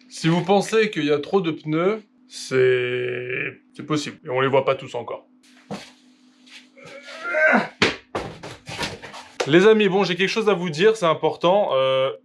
Si vous pensez qu'il y a trop de pneus, c'est possible. Et on les voit pas tous encore. Les amis, bon, j'ai quelque chose à vous dire, c'est important.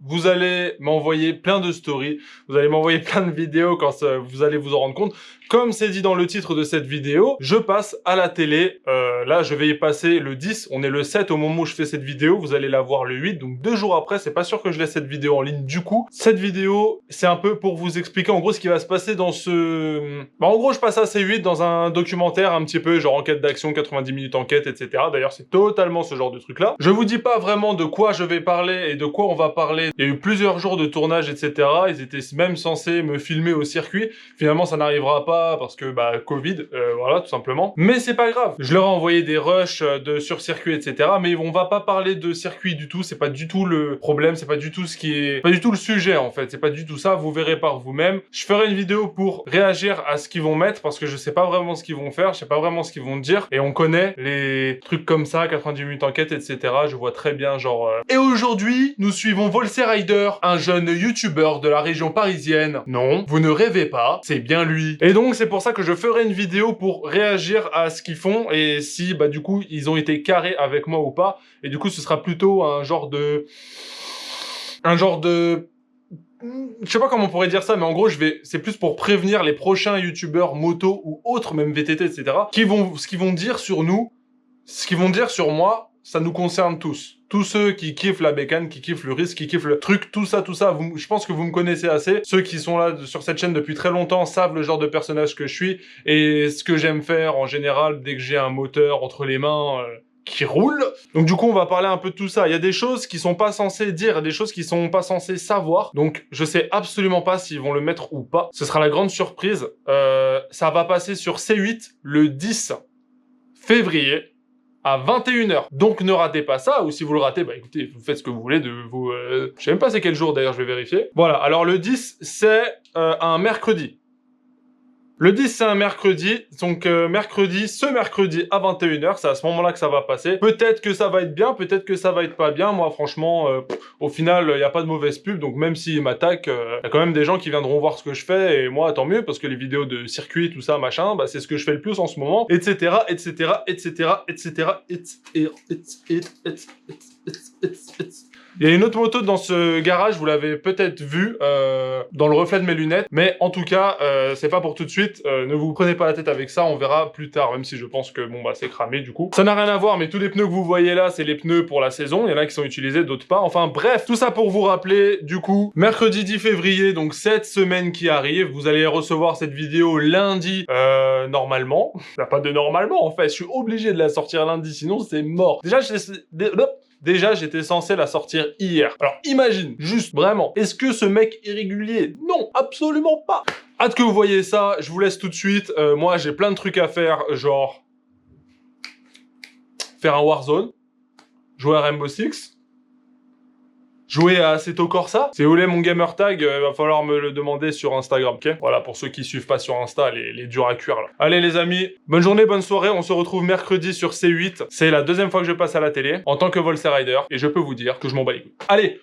Vous allez m'envoyer plein de stories, vous allez m'envoyer plein de vidéos quand vous allez vous en rendre compte. Comme c'est dit dans le titre de cette vidéo, je passe à la télé. Là, je vais y passer le 10. On est le 7 au moment où je fais cette vidéo. Vous allez la voir le 8. Donc 2 jours après, c'est pas sûr que je laisse cette vidéo en ligne. Du coup, cette vidéo, c'est un peu pour vous expliquer en gros ce qui va se passer dans ce... Bah, en gros, je passe à C8 dans un documentaire un petit peu, genre enquête d'action, 90 minutes enquête, etc. D'ailleurs, c'est totalement ce genre de truc-là. Je vous dis pas vraiment de quoi je vais parler et de quoi on va parler. Il y a eu plusieurs jours de tournage, etc. Ils étaient même censés me filmer au circuit. Finalement, ça n'arrivera pas parce que bah Covid, voilà, tout simplement. Mais c'est pas grave. Je leur ai envoyé des rushs sur circuit, etc. Mais on va pas parler de circuit du tout. C'est pas du tout le problème. C'est pas du tout ce qui est, pas du tout le sujet en fait. C'est pas du tout ça. Vous verrez par vous-même. Je ferai une vidéo pour réagir à ce qu'ils vont mettre parce que je sais pas vraiment ce qu'ils vont faire. Je sais pas vraiment ce qu'ils vont dire. Et on connaît les trucs comme ça, 90 minutes enquête, etc. Je vois très bien genre. Et aujourd'hui, nous suivons Volsé Rider, un jeune youtubeur de la région parisienne. Non, vous ne rêvez pas. C'est bien lui. Et donc c'est pour ça que je ferai une vidéo pour réagir à ce qu'ils font et si bah du coup ils ont été carrés avec moi ou pas. Et du coup ce sera plutôt un genre de je sais pas comment on pourrait dire ça, mais en gros c'est plus pour prévenir les prochains youtubeurs moto ou autres, même VTT, etc. Ce qu'ils vont dire sur nous, ce qu'ils vont dire sur moi, ça nous concerne tous. Tous ceux qui kiffent la bécane, qui kiffent le risque, qui kiffent le truc, tout ça, je pense que vous me connaissez assez. Ceux qui sont là sur cette chaîne depuis très longtemps savent le genre de personnage que je suis et ce que j'aime faire en général dès que j'ai un moteur entre les mains qui roule. Donc du coup, on va parler un peu de tout ça. Il y a des choses qui sont pas censés dire, des choses qui sont pas censés savoir. Donc je sais absolument pas s'ils vont le mettre ou pas. Ce sera la grande surprise. Ça va passer sur C8 le 10 février. À 21h. Donc ne ratez pas ça, ou si vous le ratez, bah écoutez, vous faites ce que vous voulez de vous... Je sais même pas c'est quel jour d'ailleurs, je vais vérifier. Voilà, alors le 10, c'est un mercredi. Le 10, c'est un mercredi, donc ce mercredi à 21h, c'est à ce moment-là que ça va passer. Peut-être que ça va être bien, peut-être que ça va être pas bien. Moi, franchement, au final, il n'y a pas de mauvaise pub, donc même s'ils m'attaquent, il y a quand même des gens qui viendront voir ce que je fais, et moi, tant mieux, parce que les vidéos de circuit, tout ça, machin, bah, c'est ce que je fais le plus en ce moment, etc., etc., etc., etc., Il y a une autre moto dans ce garage, vous l'avez peut-être vu dans le reflet de mes lunettes, mais en tout cas, c'est pas pour tout de suite, ne vous prenez pas la tête avec ça, on verra plus tard, même si je pense que bon bah c'est cramé du coup. Ça n'a rien à voir, mais tous les pneus que vous voyez là, c'est les pneus pour la saison, il y en a qui sont utilisés, d'autres pas, enfin bref, tout ça pour vous rappeler, du coup, mercredi 10 février, donc cette semaine qui arrive, vous allez recevoir cette vidéo lundi, normalement. Il n'y a pas de normalement en fait, je suis obligé de la sortir lundi, sinon c'est mort. Déjà, j'étais censé la sortir hier. Alors, imagine, juste, vraiment, est-ce que ce mec est régulier? Non, absolument pas. Hâte que vous voyez ça, je vous laisse tout de suite. Moi, j'ai plein de trucs à faire, genre... faire un Warzone, jouer à Rainbow Six, jouer à Assetto Corsa. Si vous voulez mon gamer tag, va falloir me le demander sur Instagram, ok? Voilà, pour ceux qui suivent pas sur Insta, les durs à cuire, là. Allez, les amis, bonne journée, bonne soirée, on se retrouve mercredi sur C8. C'est la deuxième fois que je passe à la télé, en tant que Volsé Rider, et je peux vous dire que je m'en bats les couilles. Allez,